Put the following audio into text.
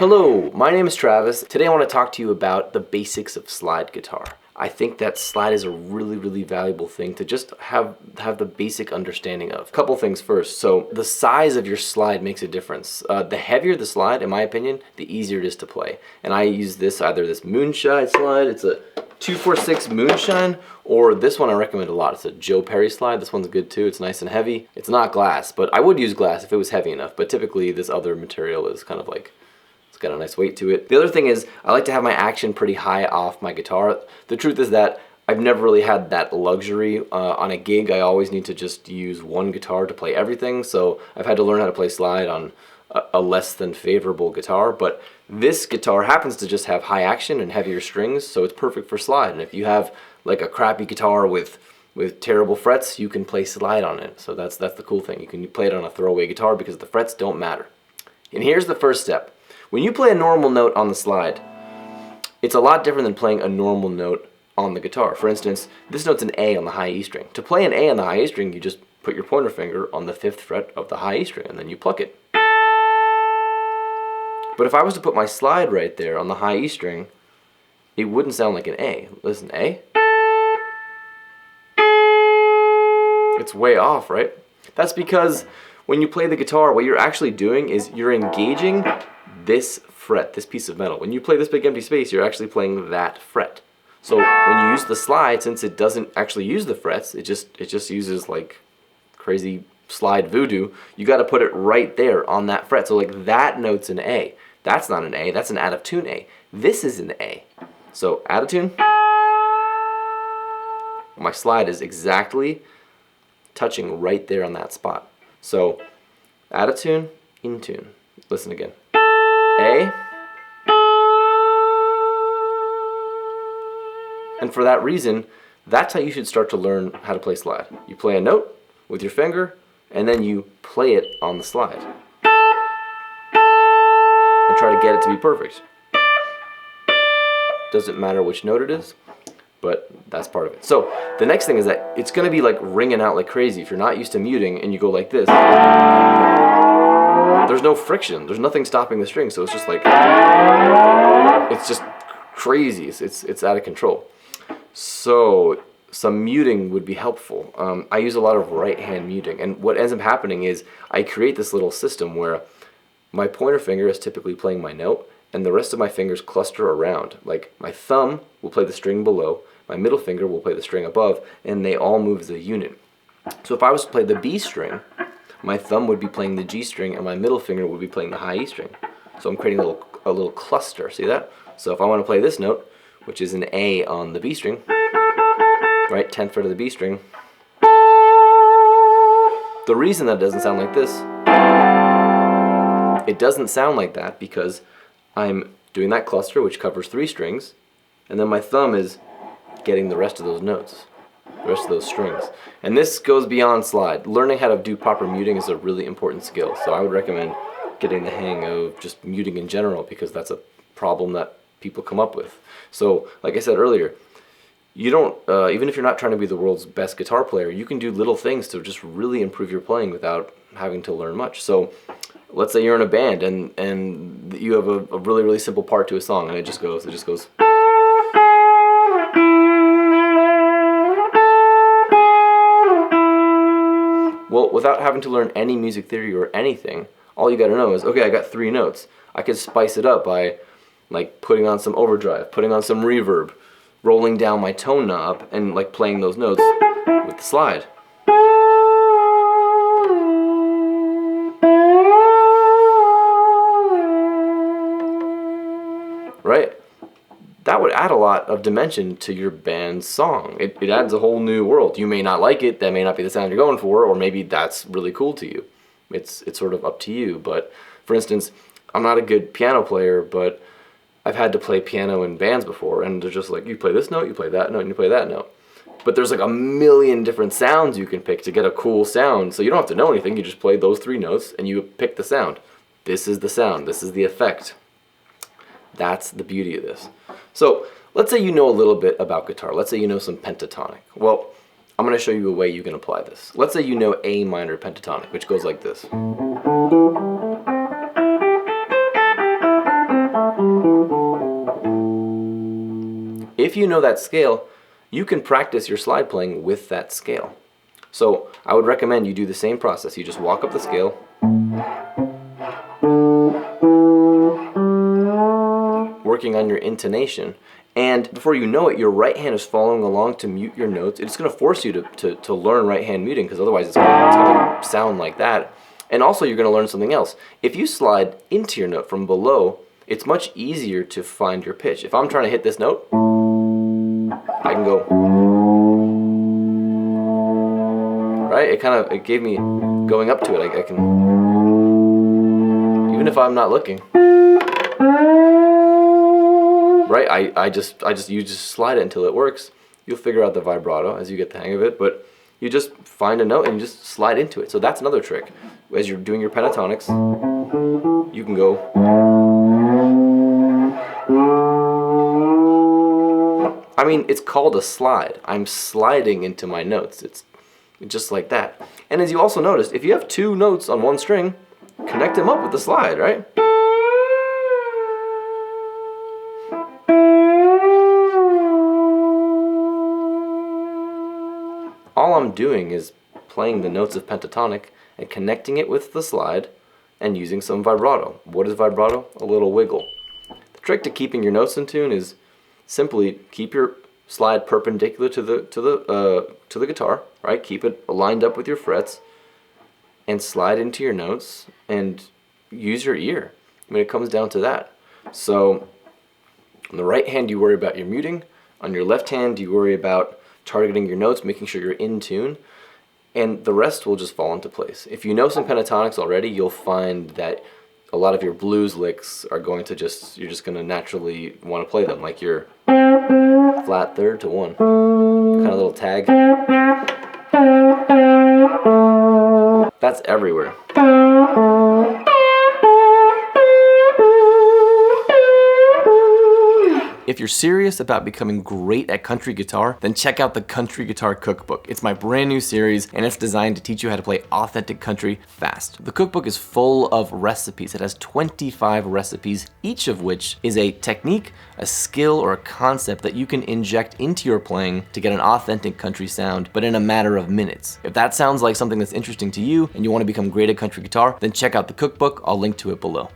Hello, my name is Travis. Today I want to talk to you about the basics of slide guitar. I think that slide is a really valuable thing to just have the basic understanding of. Couple things first. So the size of your slide makes a difference. The heavier the slide, in my opinion, the easier it is to play. And I use this, either this moonshine slide, it's a 246 moonshine, or this one I recommend a lot. It's a Joe Perry slide. This one's good too. It's nice and heavy. It's not glass, but I would use glass if it was heavy enough. But typically this other material is kind of like, got a nice weight to it. The other thing is I like to have my action pretty high off my guitar. The truth is that I've never really had that luxury. On a gig I always need to just use one guitar to play everything, so I've had to learn how to play slide on a less than favorable guitar, but this guitar happens to just have high action and heavier strings, so it's perfect for slide. And if you have like a crappy guitar with terrible frets, you can play slide on it. So that's the cool thing. You can play it on a throwaway guitar because the frets don't matter. And here's the first step. When you play a normal note on the slide, it's a lot different than playing a normal note on the guitar. For instance, this note's an A on the high E string. To play an A on the high E string, you just put your pointer finger on the 5th fret of the high E string and then you pluck it. But if I was to put my slide right there on the high E string, it wouldn't sound like an A. Listen, A. It's way off, right? That's because when you play the guitar, what you're actually doing is you're engaging this fret, this piece of metal. When you play this big empty space, you're actually playing that fret. So when you use the slide, since it doesn't actually use the frets, it just uses like crazy slide voodoo, you got to put it right there on that fret. So like that note's an A. That's not an A, that's an out of tune A. This is an A. So out of tune, my slide is exactly touching right there on that spot. So out of tune, in tune. Listen again. A. And for that reason, that's how you should start to learn how to play slide. You play a note with your finger, and then you play it on the slide. And try to get it to be perfect. Doesn't matter which note it is, but that's part of it. So the next thing is that it's going to be like ringing out like crazy. If you're not used to muting and you go like this, there's no friction. There's nothing stopping the string, so it's just like, it's just crazy. It's out of control. So some muting would be helpful. I use a lot of right hand muting, and what ends up happening is I create this little system where my pointer finger is typically playing my note, and the rest of my fingers cluster around. Like my thumb will play the string below, my middle finger will play the string above, and they all move as a unit. So if I was to play the B string, my thumb would be playing the G string and my middle finger would be playing the high E string. So I'm creating a little cluster, see that? So if I want to play this note, which is an A on the B string, right, 10th fret of the B string, the reason that it doesn't sound like this, it doesn't sound like that because I'm doing that cluster which covers 3 strings, and then my thumb is getting the rest of those notes, the rest of those strings. And this goes beyond slide. Learning how to do proper muting is a really important skill, so I would recommend getting the hang of just muting in general because that's a problem that people come up with. So like I said earlier, you don't, even if you're not trying to be the world's best guitar player, you can do little things to just really improve your playing without having to learn much. So let's say you're in a band and you have a really simple part to a song and it just goes. Well, without having to learn any music theory or anything, all you gotta know is, okay, I got 3 notes. I could spice it up by like putting on some overdrive, putting on some reverb, rolling down my tone knob, and like playing those notes with the slide. Right? That would add a lot of dimension to your band's song. It adds a whole new world. You may not like it, that may not be the sound you're going for, or maybe that's really cool to you. It's sort of up to you. But for instance, I'm not a good piano player, but I've had to play piano in bands before, and they're just like, you play this note, you play that note, and you play that note. But there's like a million different sounds you can pick to get a cool sound, so you don't have to know anything, you just play those 3 notes, and you pick the sound. This is the sound, this is the effect. That's the beauty of this. So let's say you know a little bit about guitar. Let's say you know some pentatonic. Well, I'm going to show you a way you can apply this. Let's say you know A minor pentatonic, which goes like this. if you know that scale, you can practice your slide playing with that scale. So I would recommend you do the same process. You just walk up the scale, working on your intonation, and before you know it, your right hand is following along to mute your notes. It's going to force you to learn right hand muting, because otherwise it's going to sound like that. And also you're going to learn something else. If you slide into your note from below, it's much easier to find your pitch. If I'm trying to hit this note, I can go, right? It gave me going up to it. I can, even if I'm not looking, right? You just slide it until it works. You'll figure out the vibrato as you get the hang of it, but you just find a note and you just slide into it. So that's another trick. As you're doing your pentatonics, you can go, I mean, it's called a slide. I'm sliding into my notes. It's just like that. And as you also noticed, if you have two notes on one string, connect them up with the slide, right? All I'm doing is playing the notes of pentatonic and connecting it with the slide and using some vibrato. What is vibrato? A little wiggle. The trick to keeping your notes in tune is simply keep your slide perpendicular to the guitar, right? Keep it lined up with your frets and slide into your notes and use your ear. I mean, it comes down to that. So on the right hand, you worry about your muting. On your left hand, you worry about targeting your notes, making sure you're in tune, and the rest will just fall into place. If you know some pentatonics already, you'll find that a lot of your blues licks are going to you're just going to naturally want to play them, like your flat third to one, kind of little tag. That's everywhere. If you're serious about becoming great at country guitar, then check out the Country Guitar Cookbook. It's my brand new series, and it's designed to teach you how to play authentic country fast. The cookbook is full of recipes. It has 25 recipes, each of which is a technique, a skill, or a concept that you can inject into your playing to get an authentic country sound, but in a matter of minutes. If that sounds like something that's interesting to you and you want to become great at country guitar, then check out the cookbook. I'll link to it below.